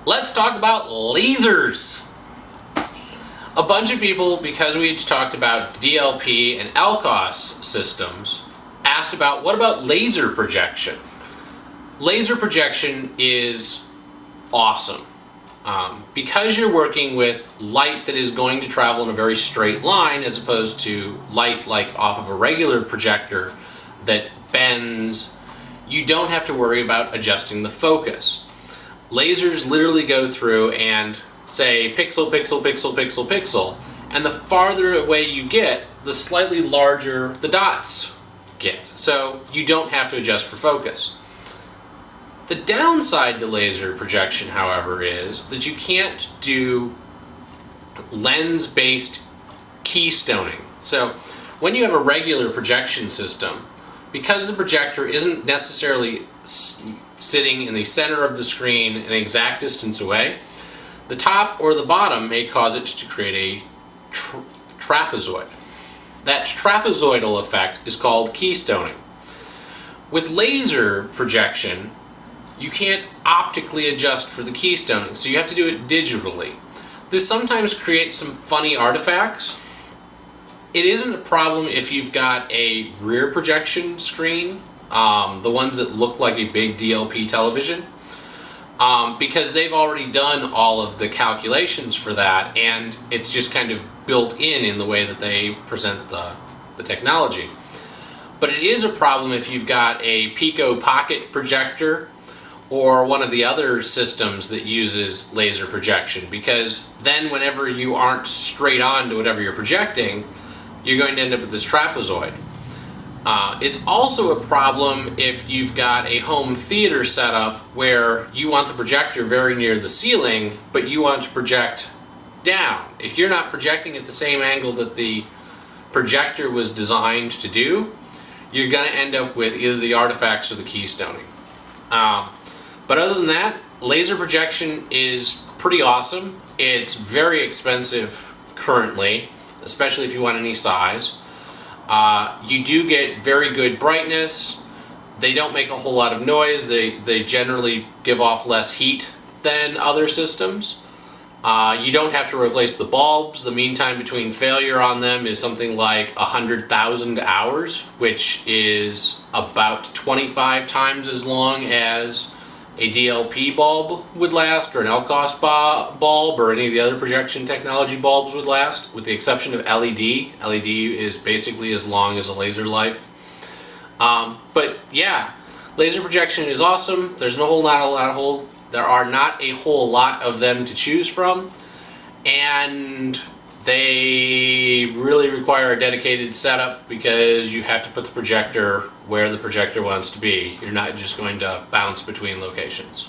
Let's talk about lasers. A bunch of people, because we talked about DLP and LCOS systems, asked about what about laser projection? Laser projection is awesome. Because you're working with light that is going to travel in a very straight line as opposed to light like off of a regular projector that bends, you don't have to worry about adjusting the focus. Lasers literally go through and say pixel, pixel, pixel, pixel, pixel, and the farther away you get, the slightly larger the dots get. So you don't have to adjust for focus. The downside to laser projection, however, is that you can't do lens-based keystoning. So when you have a regular projection system, because the projector isn't necessarily sitting in the center of the screen an exact distance away, the top or the bottom may cause it to create a trapezoid. That trapezoidal effect is called keystoning. With laser projection, you can't optically adjust for the keystoning, so you have to do it digitally. This sometimes creates some funny artifacts. It isn't a problem if you've got a rear projection screen, the ones that look like a big DLP television, because they've already done all of the calculations for that, and it's just kind of built in the way that they present the technology. But it is a problem if you've got a Pico pocket projector or one of the other systems that uses laser projection, because then whenever you aren't straight on to whatever you're projecting, you're going to end up with this trapezoid. It's also a problem if you've got a home theater setup where you want the projector very near the ceiling, but you want to project down. If you're not projecting at the same angle that the projector was designed to do, you're going to end up with either the artifacts or the keystoning. But other than that, laser projection is pretty awesome. It's very expensive currently, especially if you want any size. You do get very good brightness. They don't make a whole lot of noise. They generally give off less heat than other systems. You don't have to replace the bulbs. The mean time between failure on them is something like 100,000 hours, which is about 25 times as long as a DLP bulb would last, or an LCOS bulb, or any of the other projection technology bulbs would last, with the exception of LED. LED is basically as long as a laser life. But yeah, laser projection is awesome. There are not a whole lot of them to choose from, and they really require a dedicated setup because you have to put the projector where the projector wants to be. You're not just going to bounce between locations.